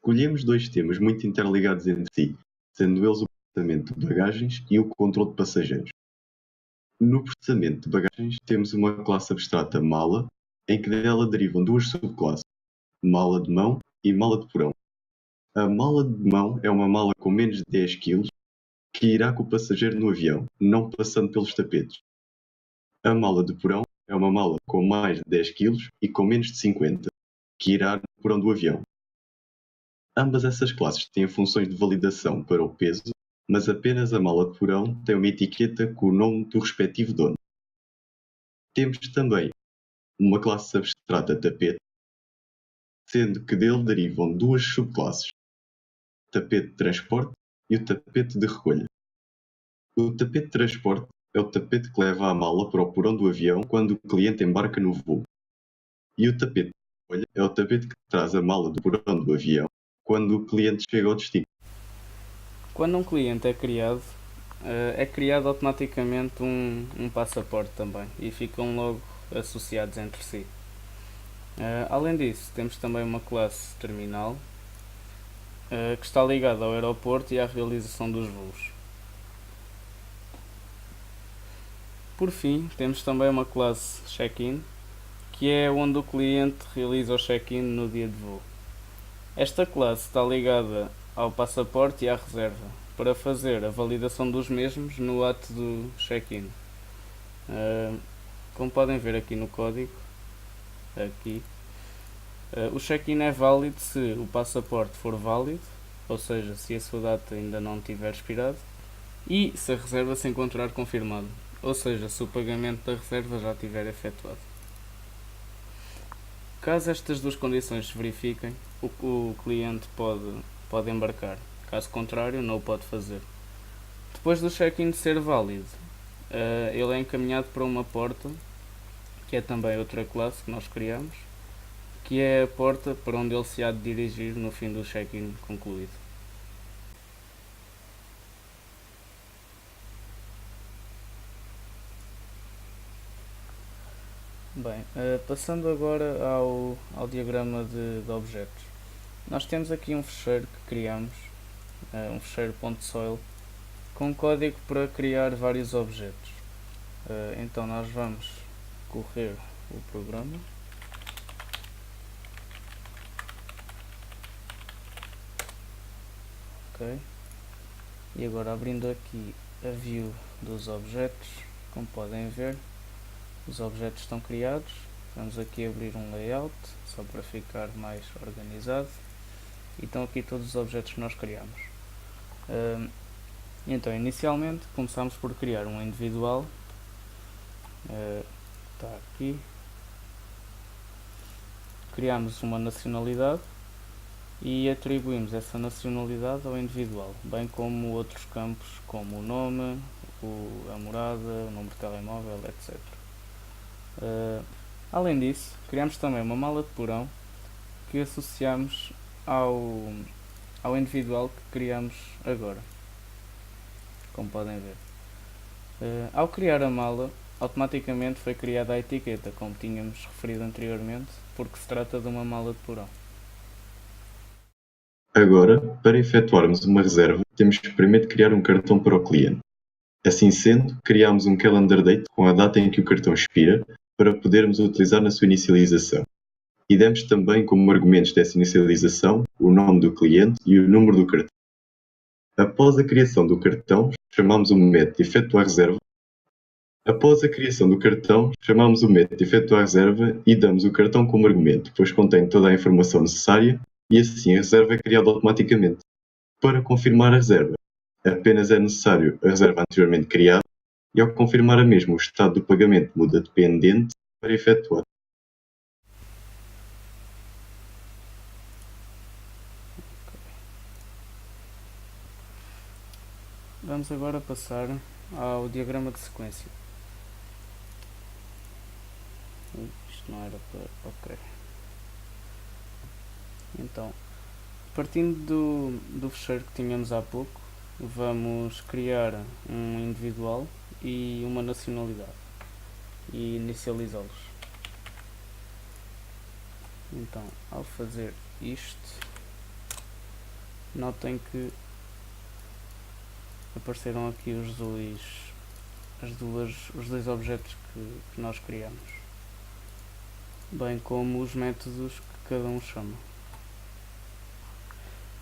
Escolhemos dois temas muito interligados entre si, sendo eles o processamento de bagagens e o controle de passageiros. No processamento de bagagens, temos uma classe abstrata mala, em que dela derivam duas subclasses, mala de mão e mala de porão. A mala de mão é uma mala com menos de 10 kg que irá com o passageiro no avião, não passando pelos tapetes. A mala de porão é uma mala com mais de 10 kg e com menos de 50, que irá no porão do avião. Ambas essas classes têm funções de validação para o peso, mas apenas a mala de porão tem uma etiqueta com o nome do respectivo dono. Temos também uma classe abstrata tapete, sendo que dele derivam duas subclasses, o tapete de transporte e o tapete de recolha. O tapete de transporte é o tapete que leva a mala para o porão do avião quando o cliente embarca no voo. E o tapete de recolha é o tapete que traz a mala do porão do avião quando o cliente chega ao destino. Quando um cliente é criado automaticamente um passaporte também e ficam logo associados entre si. Além disso, temos também uma classe terminal que está ligada ao aeroporto e à realização dos voos. Por fim, temos também uma classe check-in, que é onde o cliente realiza o check-in no dia de voo. Esta classe está ligada ao passaporte e à reserva, para fazer a validação dos mesmos no ato do check-in. Como podem ver aqui no código, o check-in é válido se o passaporte for válido, ou seja, se a sua data ainda não tiver expirado, e se a reserva se encontrar confirmada, ou seja, se o pagamento da reserva já tiver efetuado. Caso estas duas condições se verifiquem, o cliente pode embarcar. Caso contrário, não o pode fazer. Depois do check-in ser válido, ele é encaminhado para uma porta, que é também outra classe que nós criamos, que é a porta para onde ele se há de dirigir no fim do check-in concluído. Bem, passando agora ao diagrama de objetos. Nós temos aqui um fecheiro que criamos, um fecheiro.soil, com código para criar vários objetos. Então nós vamos correr o programa. Ok. E agora abrindo aqui a view dos objetos, como podem ver, os objetos estão criados. Vamos aqui abrir um layout, só para ficar mais organizado. E estão aqui todos os objetos que nós criamos. Então, inicialmente, começamos por criar um individual. Está aqui. Criamos uma nacionalidade e atribuímos essa nacionalidade ao individual, bem como outros campos como o nome, a morada, o número de telemóvel, etc. Além disso, criamos também uma mala de porão que associamos ao individual que criamos agora, como podem ver. Ao criar a mala, automaticamente foi criada a etiqueta, como tínhamos referido anteriormente, porque se trata de uma mala de porão. Agora, para efetuarmos uma reserva, temos que primeiro criar um cartão para o cliente. Assim sendo, criamos um calendar date com a data em que o cartão expira para podermos utilizar na sua inicialização. E demos também como argumentos dessa inicialização o nome do cliente e o número do cartão. Após a criação do cartão, chamamos o método de efetuar reserva. Após a criação do cartão, chamamos o método de efetuar reserva e damos o cartão como argumento, pois contém toda a informação necessária e assim a reserva é criada automaticamente. Para confirmar a reserva, apenas é necessário a reserva anteriormente criada e ao confirmar a mesma o estado do pagamento muda de pendente para efetuar. Vamos agora passar ao diagrama de sequência. Isto não era para... ok. Então, partindo do fecheiro que tínhamos há pouco, vamos criar um individual e uma nacionalidade e inicializá-los. Então, ao fazer isto, notem que apareceram aqui os dois objetos que nós criamos, bem como os métodos que cada um chama.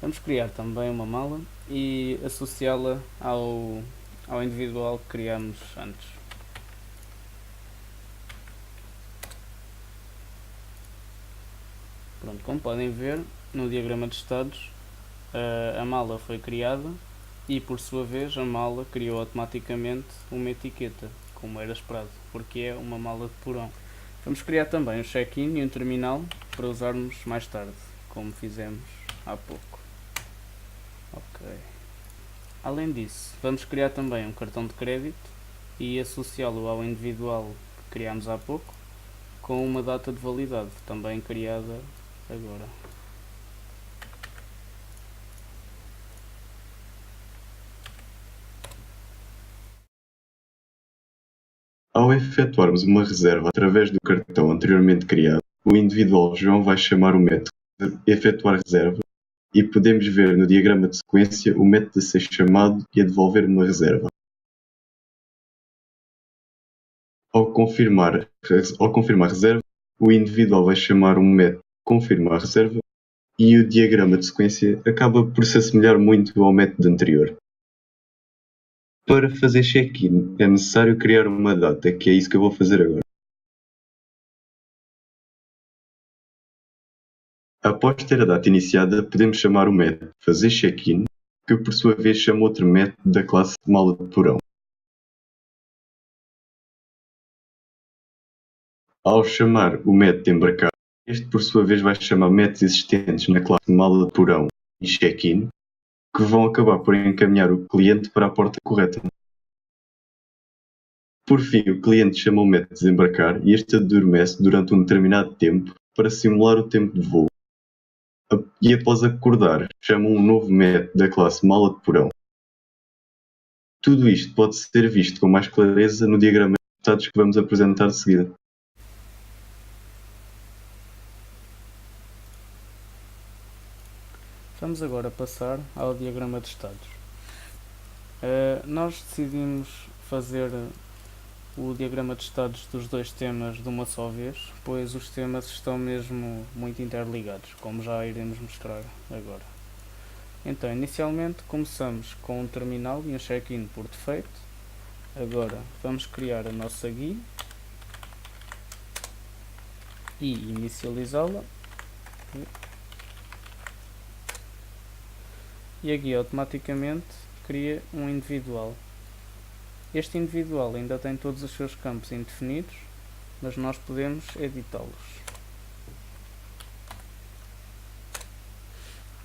Vamos criar também uma mala e associá-la ao individual que criamos antes. Pronto, como podem ver, no diagrama de estados, a mala foi criada e, por sua vez, a mala criou automaticamente uma etiqueta, como era esperado, porque é uma mala de porão. Vamos criar também um check-in e um terminal para usarmos mais tarde, como fizemos há pouco. Ok. Além disso, vamos criar também um cartão de crédito e associá-lo ao individual que criámos há pouco, com uma data de validade, também criada agora. Ao efetuarmos uma reserva através do cartão anteriormente criado, o individual João vai chamar o método efetuar reserva e podemos ver no diagrama de sequência o método a ser chamado e a devolver uma reserva. Ao confirmar a reserva, o individual vai chamar um método confirmar reserva e o diagrama de sequência acaba por se assemelhar muito ao método anterior. Para fazer check-in é necessário criar uma data, que é isso que eu vou fazer agora. Após ter a data iniciada, podemos chamar o método fazer check-in, que por sua vez chama outro método da classe mala de porão. Ao chamar o método embarcar, este por sua vez vai chamar métodos existentes na classe mala de porão e check-in, que vão acabar por encaminhar o cliente para a porta correta. Por fim, o cliente chama o método desembarcar e este adormece durante um determinado tempo para simular o tempo de voo. E após acordar, chama um novo método da classe mala de porão. Tudo isto pode ser visto com mais clareza no diagrama de estados que vamos apresentar de seguida. Vamos agora passar ao diagrama de estados. Nós decidimos fazer o diagrama de estados dos dois temas de uma só vez, pois os temas estão mesmo muito interligados, como já iremos mostrar agora. Então, inicialmente começamos com um terminal e um check-in por defeito. Agora vamos criar a nossa GUI e inicializá-la. E a GUI automaticamente cria um individual. Este individual ainda tem todos os seus campos indefinidos, mas nós podemos editá-los.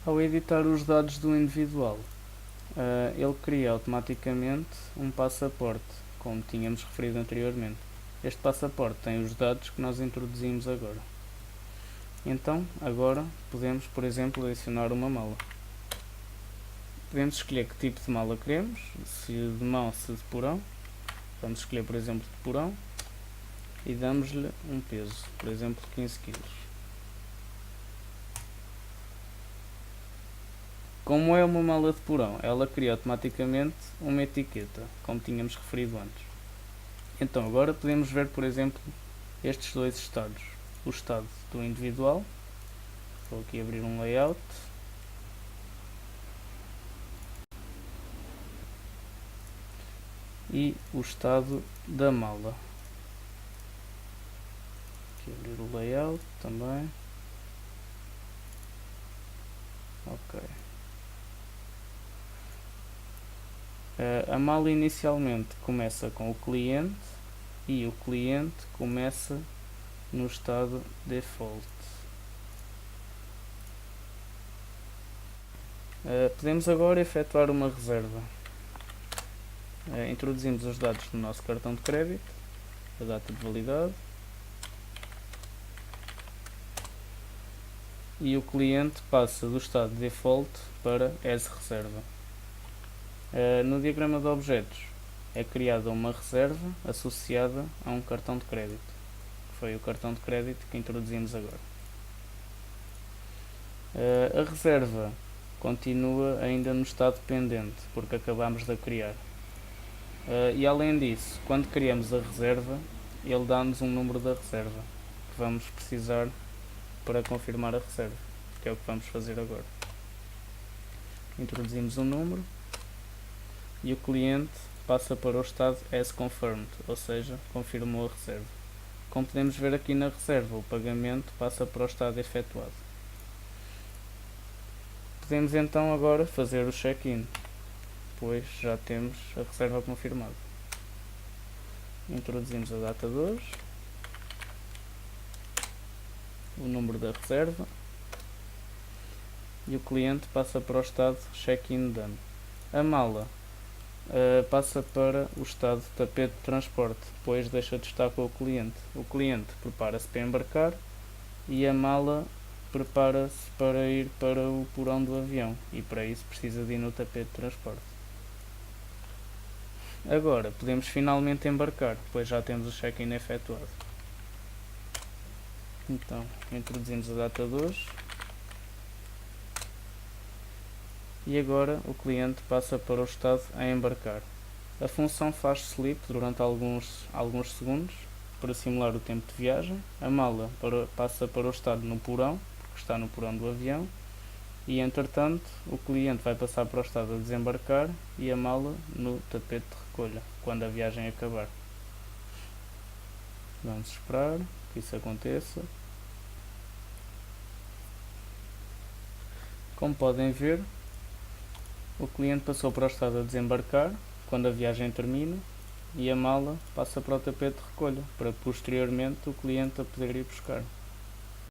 Ao editar os dados do individual, ele cria automaticamente um passaporte, como tínhamos referido anteriormente. Este passaporte tem os dados que nós introduzimos agora. Então, agora podemos, por exemplo, adicionar uma mala. Podemos escolher que tipo de mala queremos, se de mão, se de porão. Vamos escolher, por exemplo, de porão e damos-lhe um peso, por exemplo, 15 kg. Como é uma mala de porão, ela cria automaticamente uma etiqueta, como tínhamos referido antes. Então agora podemos ver, por exemplo, estes dois estados. O estado do individual, vou aqui abrir um layout, e o estado da mala. Aqui abrir o layout também. Ok. A mala inicialmente começa com o cliente e o cliente começa no estado default. Podemos agora efetuar uma reserva. Introduzimos os dados do nosso cartão de crédito, a data de validade, e o cliente passa do estado default para as reserva. No diagrama de objetos é criada uma reserva associada a um cartão de crédito, que foi o cartão de crédito que introduzimos agora. A reserva continua ainda no estado pendente, porque acabamos de a criar. E além disso, quando criamos a reserva, ele dá-nos um número da reserva que vamos precisar para confirmar a reserva, que é o que vamos fazer agora. Introduzimos um número e o cliente passa para o estado as confirmed, ou seja, confirmou a reserva. Como podemos ver aqui na reserva, o pagamento passa para o estado efetuado. Podemos então agora fazer o check-in, pois já temos a reserva confirmada. Introduzimos a data de hoje, o número da reserva e o cliente passa para o estado check-in done. A mala passa para o estado de tapete de transporte, pois deixa de estar com o cliente. O cliente prepara-se para embarcar e a mala prepara-se para ir para o porão do avião e para isso precisa de ir no tapete de transporte. Agora podemos finalmente embarcar, pois já temos o check-in efetuado. Então introduzimos a data de hoje e agora o cliente passa para o estado a embarcar. A função faz sleep durante alguns segundos para simular o tempo de viagem. A mala passa para o estado no porão, porque está no porão do avião, e entretanto o cliente vai passar para o estado a desembarcar e a mala no tapete de recolha quando a viagem acabar. Vamos esperar que isso aconteça. Como podem ver, o cliente passou para o estado a desembarcar quando a viagem termina e a mala passa para o tapete de recolha para posteriormente o cliente a poder ir buscar.